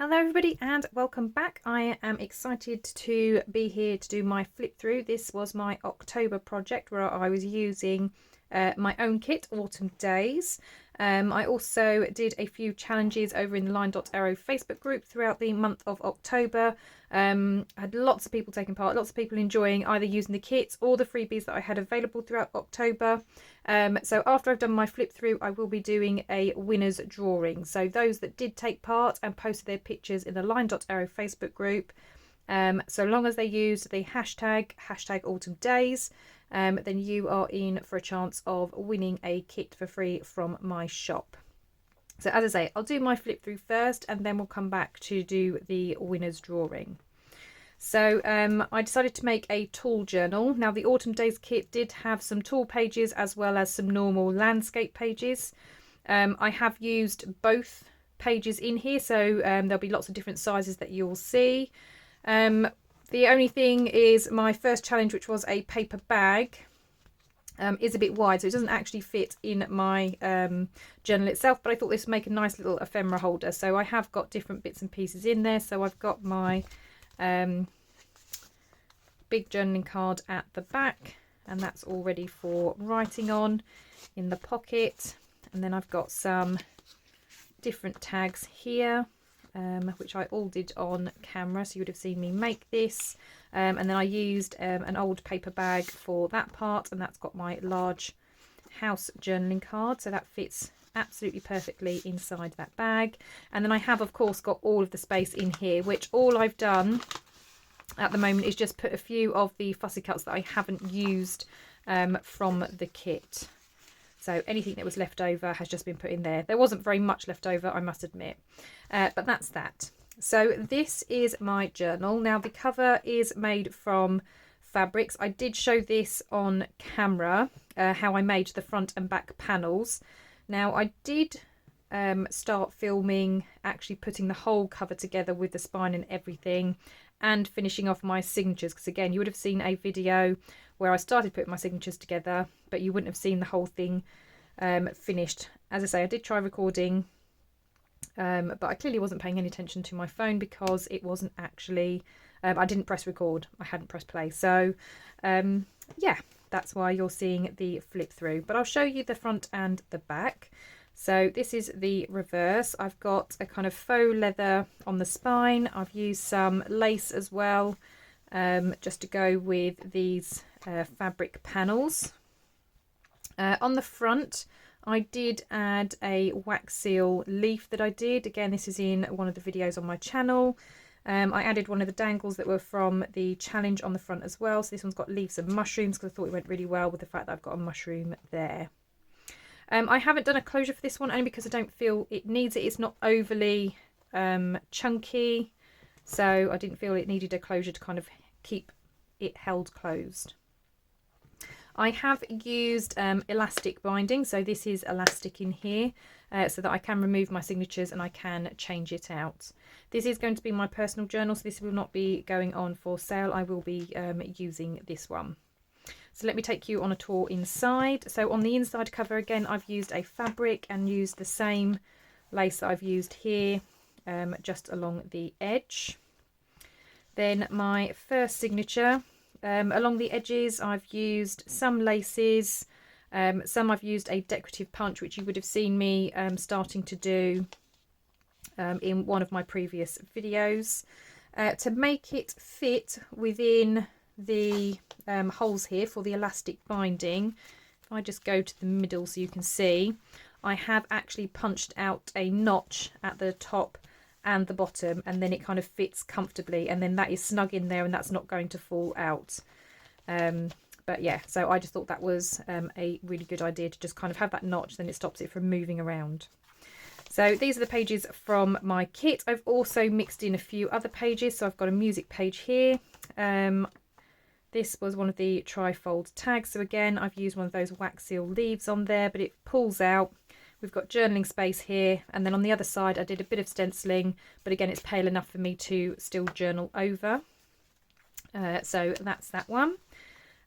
Hello everybody and welcome back. I am excited to be here to do my flip through. This was my October project where I was using my own kit, Autumn Days. I also did a few challenges over in the Line.Arrow Facebook group throughout the month of October. I had lots of people taking part, lots of people enjoying either using the kits or the freebies that I had available throughout October. So after I've done my flip through, I will be doing a winner's drawing. So those that did take part and posted their pictures in the Line.Arrow Facebook group, so long as they used the hashtag Autumn Days, then you are in for a chance of winning a kit for free from my shop. So as I say, I'll do my flip through first and then we'll come back to do the winner's drawing. So I decided to make a tool journal. Now the Autumn Days kit did have some tool pages as well as some normal landscape pages. I have used both pages in here, so there'll be lots of different sizes that you'll see. The only thing is my first challenge, which was a paper bag, is a bit wide, so it doesn't actually fit in my journal itself, but I thought this would make a nice little ephemera holder. So I have got different bits and pieces in there. So I've got my big journaling card at the back, and that's all ready for writing on in the pocket. And then I've got some different tags here, which I all did on camera, so you would have seen me make this. And then I used an old paper bag for that part, and that's got my large house journaling card, so that fits absolutely perfectly inside that bag. And then I have of course got all of the space in here, which all I've done at the moment is just put a few of the fussy cuts that I haven't used from the kit. So anything that was left over has just been put in there. There wasn't very much left over, I must admit, but that's that. So this is my journal. Now the cover is made from fabrics. I did show this on camera, how I made the front and back panels. Now I did start filming, actually putting the whole cover together with the spine and everything, and finishing off my signatures, because again you would have seen a video where I started putting my signatures together, but you wouldn't have seen the whole thing finished. As I say, I did try recording, but I clearly wasn't paying any attention to my phone because it wasn't actually, I didn't press record, I hadn't pressed play. So yeah, that's why you're seeing the flip through, but I'll show you the front and the back. So this is the reverse. I've got a kind of faux leather on the spine. I've used some lace as well, just to go with these fabric panels. On the front, I did add a wax seal leaf that I did. Again, this is in one of the videos on my channel. I added one of the dangles that were from the challenge on the front as well. So this one's got leaves and mushrooms because I thought it went really well with the fact that I've got a mushroom there. I haven't done a closure for this one only because I don't feel it needs it. It's not overly chunky, so I didn't feel it needed a closure to kind of keep it held closed. I have used elastic binding, so this is elastic in here, so that I can remove my signatures and I can change it out. This is going to be my personal journal, so this will not be going on for sale. I will be using this one. So let me take you on a tour inside. So on the inside cover, again, I've used a fabric and used the same lace that I've used here, just along the edge. Then my first signature, along the edges, I've used some laces, some I've used a decorative punch, which you would have seen me starting to do in one of my previous videos, to make it fit within the holes here for the elastic binding. If I just go to the middle so you can see, I have actually punched out a notch at the top and the bottom, and then it kind of fits comfortably, and then that is snug in there and that's not going to fall out. But yeah, so I just thought that was a really good idea to just kind of have that notch, then it stops it from moving around. So these are the pages from my kit. I've also mixed in a few other pages, so I've got a music page here. This was one of the tri-fold tags, so again I've used one of those wax seal leaves on there, but it pulls out. We've got journaling space here, and then on the other side I did a bit of stenciling, but again it's pale enough for me to still journal over. So that's that one.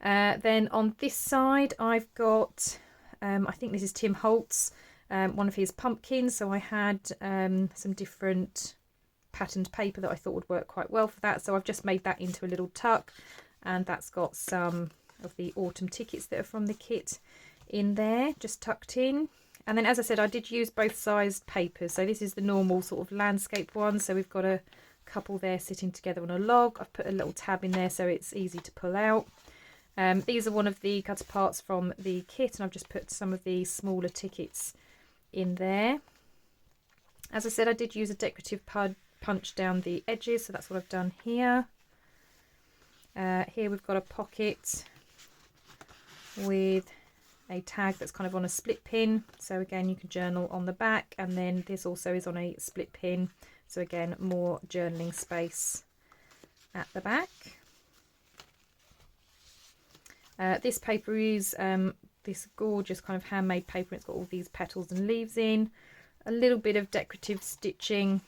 Then on this side I've got, I think this is Tim Holtz, one of his pumpkins. So I had some different patterned paper that I thought would work quite well for that. So I've just made that into a little tuck, and that's got some of the autumn tickets that are from the kit in there, just tucked in. And then, as I said, I did use both sized papers. So this is the normal sort of landscape one. So we've got a couple there sitting together on a log. I've put a little tab in there so it's easy to pull out. These are one of the cut aparts from the kit, and I've just put some of the smaller tickets in there. As I said, I did use a decorative punch down the edges, so that's what I've done here. Here we've got a pocket with a tag that's kind of on a split pin, so again you can journal on the back, and then this also is on a split pin, so again more journaling space at the back. This paper is this gorgeous kind of handmade paper. It's got all these petals and leaves in, a little bit of decorative stitching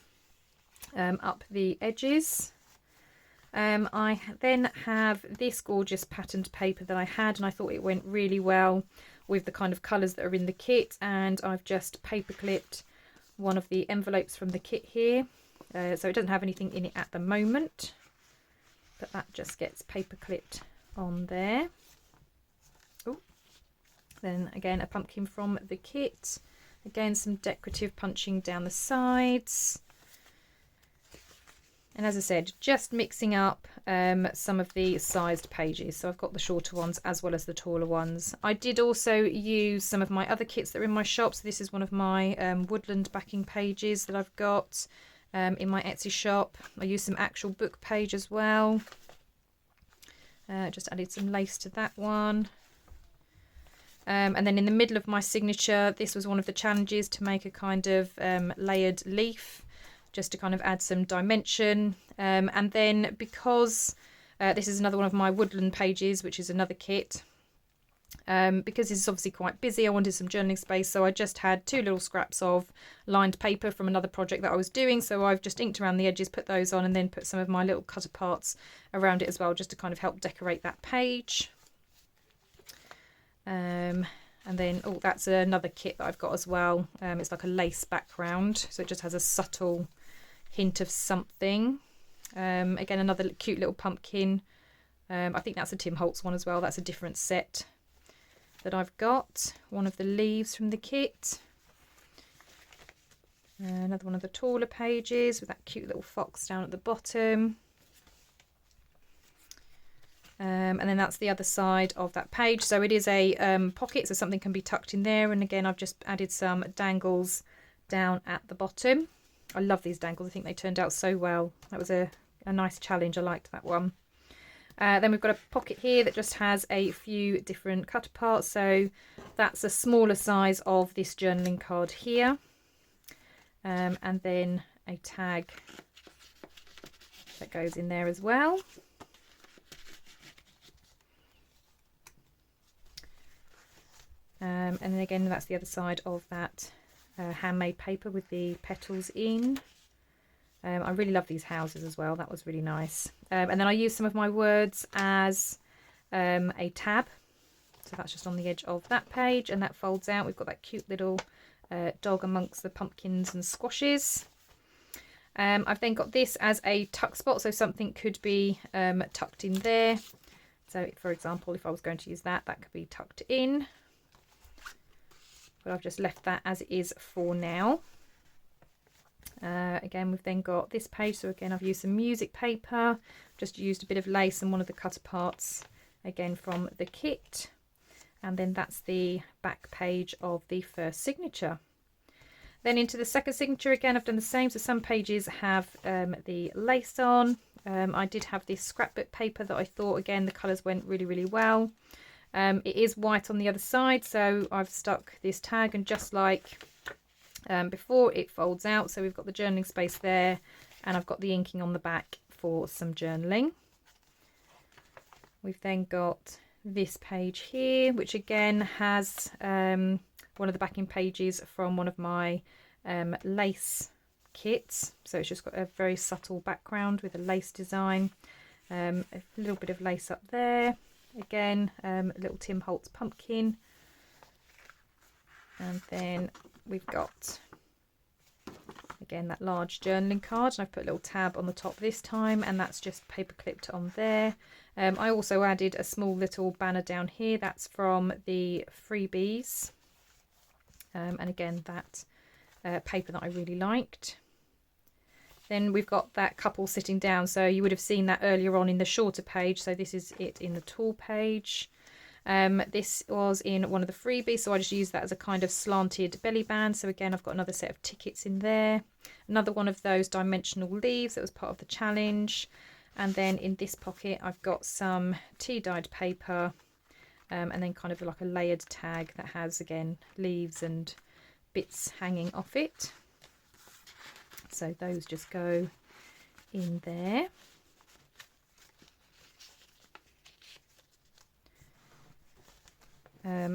up the edges. I then have this gorgeous patterned paper that I had, and I thought it went really well with the kind of colours that are in the kit, and I've just paper clipped one of the envelopes from the kit here. So it doesn't have anything in it at the moment, but that just gets paper clipped on there. Ooh. Then again a pumpkin from the kit, again some decorative punching down the sides. And as I said, just mixing up some of the sized pages. So I've got the shorter ones as well as the taller ones. I did also use some of my other kits that are in my shop. So this is one of my woodland backing pages that I've got in my Etsy shop. I used some actual book page as well. Just added some lace to that one. And then in the middle of my signature, this was one of the challenges to make a kind of layered leaf, just to kind of add some dimension. And then because this is another one of my woodland pages, which is another kit, because this is obviously quite busy, I wanted some journaling space, so I just had two little scraps of lined paper from another project that I was doing. So I've just inked around the edges, put those on, and then put some of my little cut aparts around it as well, just to kind of help decorate that page. And then, oh, that's another kit that I've got as well. It's like a lace background, so it just has a subtle hint of something. Again, another cute little pumpkin. I think that's a Tim Holtz one as well. That's a different set that I've got. One of the leaves from the kit. Another one of the taller pages with that cute little fox down at the bottom. And then that's the other side of that page. So it is a pocket, so something can be tucked in there. And again, I've just added some dangles down at the bottom. I love these dangles. I think they turned out so well. That was a nice challenge. I liked that one. Then we've got a pocket here that just has a few different cut aparts. So that's a smaller size of this journaling card here. And then a tag that goes in there as well. And then again, that's the other side of that handmade paper with the petals in. I really love these houses as well. That was really nice. And then I used some of my words as a tab. So that's just on the edge of that page, and that folds out. We've got that cute little dog amongst the pumpkins and squashes. I've then got this as a tuck spot, so something could be tucked in there. So for example, if I was going to use that, that could be tucked in. But I've just left that as it is for now. Again, we've then got this page. So again, I've used some music paper, just used a bit of lace and one of the cut aparts, again from the kit. And then that's the back page of the first signature. Then into the second signature, again, I've done the same. So some pages have the lace on. I did have this scrapbook paper that I thought, again, the colours went really, really well. It is white on the other side, so I've stuck this tag, and just like before, it folds out. So we've got the journaling space there, and I've got the inking on the back for some journaling. We've then got this page here, which again has one of the backing pages from one of my lace kits. So it's just got a very subtle background with a lace design, a little bit of lace up there. Again, a little Tim Holtz pumpkin. And then we've got, again, that large journaling card, and I've put a little tab on the top this time, and that's just paper clipped on there. I also added a small little banner down here. That's from the freebies, and again, that paper that I really liked. Then we've got that couple sitting down, so you would have seen that earlier on in the shorter page, so this is it in the tall page. This was in one of the freebies, so I just used that as a kind of slanted belly band. So again, I've got another set of tickets in there, another one of those dimensional leaves that was part of the challenge, and then in this pocket I've got some tea dyed paper, and then kind of like a layered tag that has again leaves and bits hanging off it. So those just go in there.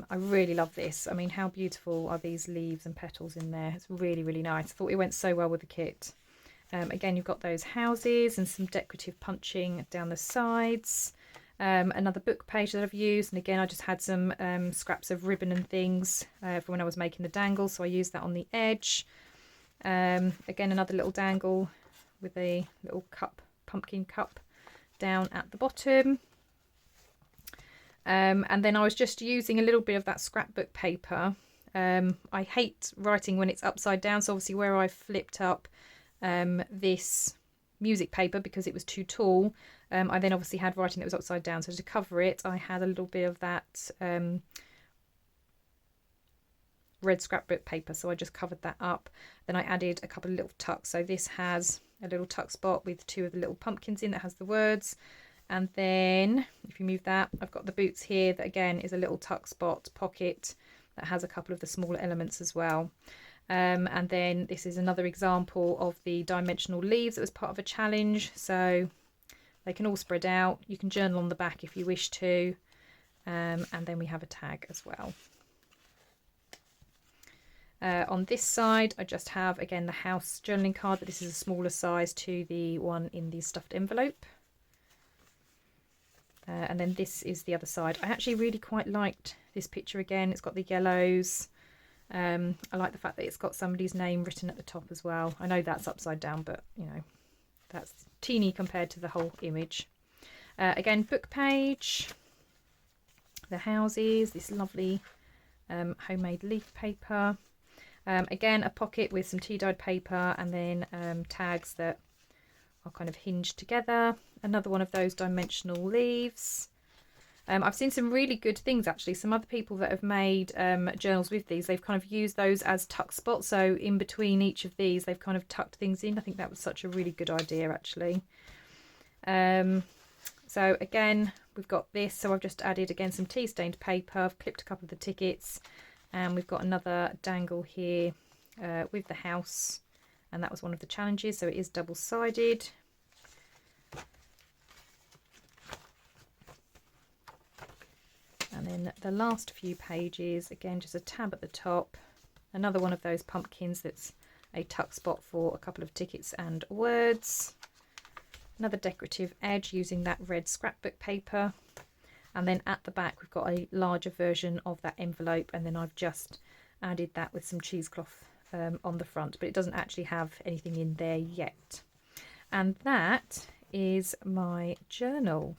I really love this. I mean, how beautiful are these leaves and petals in there? It's really, really nice. I thought it went so well with the kit. Again, you've got those houses and some decorative punching down the sides. Another book page that I've used, and again I just had some scraps of ribbon and things for when I was making the dangle, so I used that on the edge. Again, another little dangle with a little cup, pumpkin cup down at the bottom. And then I was just using a little bit of that scrapbook paper. I hate writing when it's upside down, so obviously where I flipped up this music paper because it was too tall, I then obviously had writing that was upside down, so to cover it I had a little bit of that red scrapbook paper, so I just covered that up. Then I added a couple of little tucks, so this has a little tuck spot with two of the little pumpkins in that has the words, and then if you move that, I've got the boots here that again is a little tuck spot pocket that has a couple of the smaller elements as well. And then this is another example of the dimensional leaves that was part of a challenge, so they can all spread out. You can journal on the back if you wish to, and then we have a tag as well. On this side I just have again the house journaling card, but this is a smaller size to the one in the stuffed envelope. And then this is the other side. I actually really quite liked this picture again. It's got the yellows. I like the fact that it's got somebody's name written at the top as well. I know that's upside down, but you know, that's teeny compared to the whole image. Again, book page, the houses, this lovely homemade leaf paper. Again, a pocket with some tea dyed paper, and then tags that are kind of hinged together. Another one of those dimensional leaves. I've seen some really good things actually. Some other people that have made journals with these, they've kind of used those as tuck spots. So in between each of these, they've kind of tucked things in. I think that was such a really good idea actually. So again, we've got this. So I've just added again some tea stained paper. I've clipped a couple of the tickets, and we've got another dangle here with the house, and that was one of the challenges. So it is double-sided. And then the last few pages, again, just a tab at the top. Another one of those pumpkins that's a tuck spot for a couple of tickets and words. Another decorative edge using that red scrapbook paper. And then at the back, we've got a larger version of that envelope. And then I've just added that with some cheesecloth on the front, but it doesn't actually have anything in there yet. And that is my journal.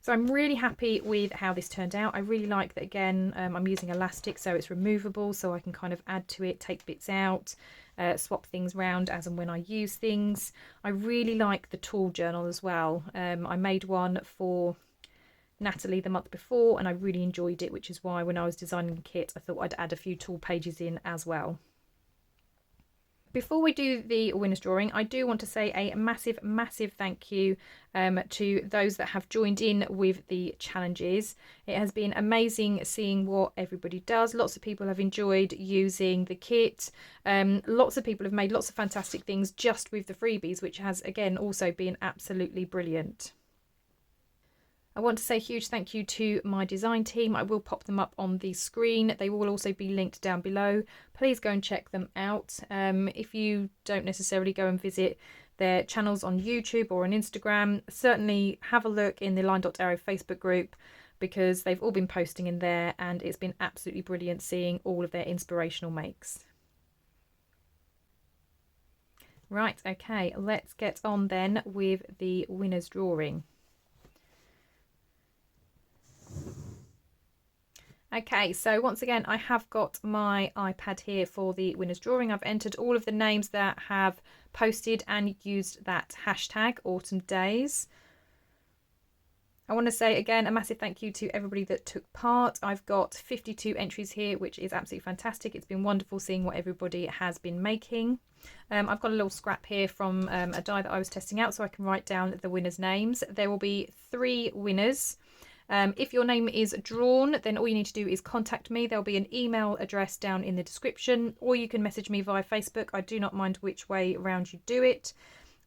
So I'm really happy with how this turned out. I really like that again, I'm using elastic, so it's removable, so I can kind of add to it, take bits out, swap things around as and when I use things. I really like the tall journal as well. I made one for Natalie the month before and I really enjoyed it, which is why when I was designing the kit I thought I'd add a few tall pages in as well. Before we do the winner's drawing, I do want to say a massive thank you to those that have joined in with the challenges. It has been amazing seeing what everybody does. Lots of people have enjoyed using the kit. Lots of people have made lots of fantastic things just with the freebies, which has again also been absolutely brilliant. I want to say a huge thank you to my design team. I will pop them up on the screen. They will also be linked down below. Please go and check them out. If you don't necessarily go and visit their channels on YouTube or on Instagram, certainly have a look in the Line.Arrow Facebook group because they've all been posting in there and it's been absolutely brilliant seeing all of their inspirational makes. Right, okay, let's get on then with the winner's drawing. Okay, so once again, I have got my iPad here for the winner's drawing. I've entered all of the names that have posted and used that hashtag autumn days. I want to say again a massive thank you to everybody that took part. I've got 52 entries here, which is absolutely fantastic. It's been wonderful seeing what everybody has been making. I've got a little scrap here from a die that I was testing out, so I can write down the winners' names. There will be 3 winners. If your name is drawn, then all you need to do is contact me. There'll be an email address down in the description, or you can message me via Facebook. I do not mind which way around you do it.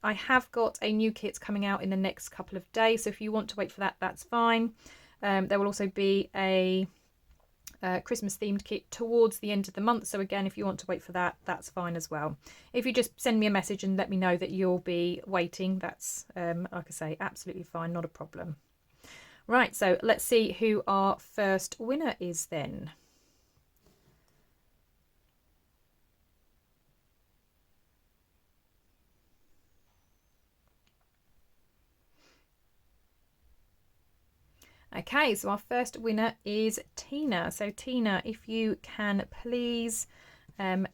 I have got a new kit coming out in the next couple of days, so if you want to wait for that, that's fine. There will also be a Christmas themed kit towards the end of the month, so again, if you want to wait for that, that's fine as well. If you just send me a message and let me know that you'll be waiting, that's like I say, absolutely fine, not a problem. Right, so let's see who our first winner is then. Okay, so our first winner is Tina. So Tina, if you can please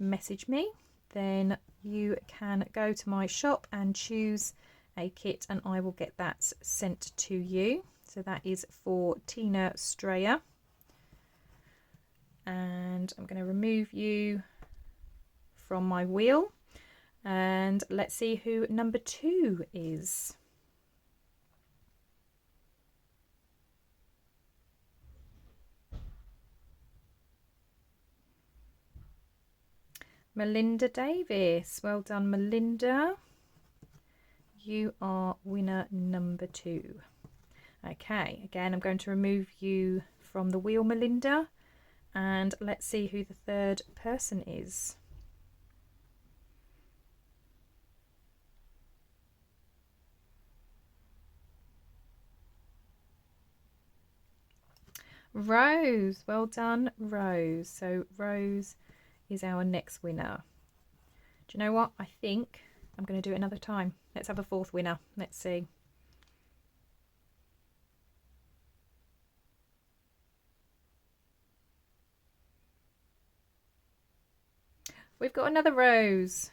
message me, then you can go to my shop and choose a kit and I will get that sent to you. So that is for Tina Strayer. And I'm going to remove you from my wheel. And let's see who number 2 is. Melinda Davis. Well done, Melinda. You are winner number 2. Okay, again, I'm going to remove you from the wheel, Melinda. And let's see who the third person is. Rose. Well done, Rose. So Rose is our next winner. Do you know what? I think I'm going to do it another time. Let's have a 4th winner. Let's see. We've got another Rose.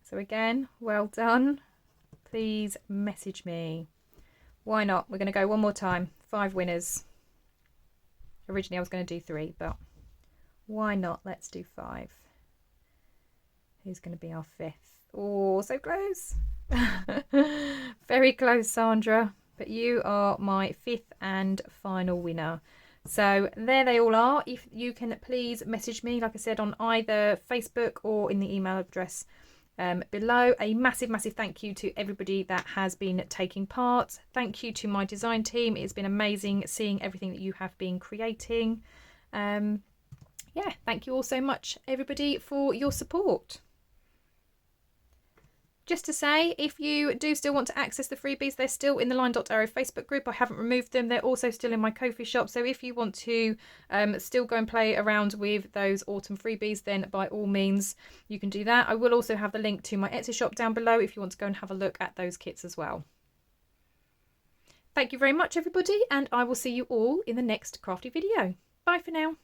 So again, well done. Please message me. Why not? We're going to go one more time. 5 winners. Originally I was going to do 3, but why not? Let's do 5. Who's going to be our 5th? Oh, so close. Very close, Sandra. But you are my 5th and final winner. So there they all are. If you can please message me, like I said, on either Facebook or in the email address below. A massive thank you to everybody that has been taking part. Thank you to my design team. It's been amazing seeing everything that you have been creating. Yeah, thank you all so much, everybody, for your support. Just to say, if you do still want to access the freebies, they're still in the Line.arrow Facebook group. I haven't removed them. They're also still in my Kofi shop. So if you want to still go and play around with those autumn freebies, then by all means, you can do that. I will also have the link to my Etsy shop down below if you want to go and have a look at those kits as well. Thank you very much, everybody, and I will see you all in the next crafty video. Bye for now.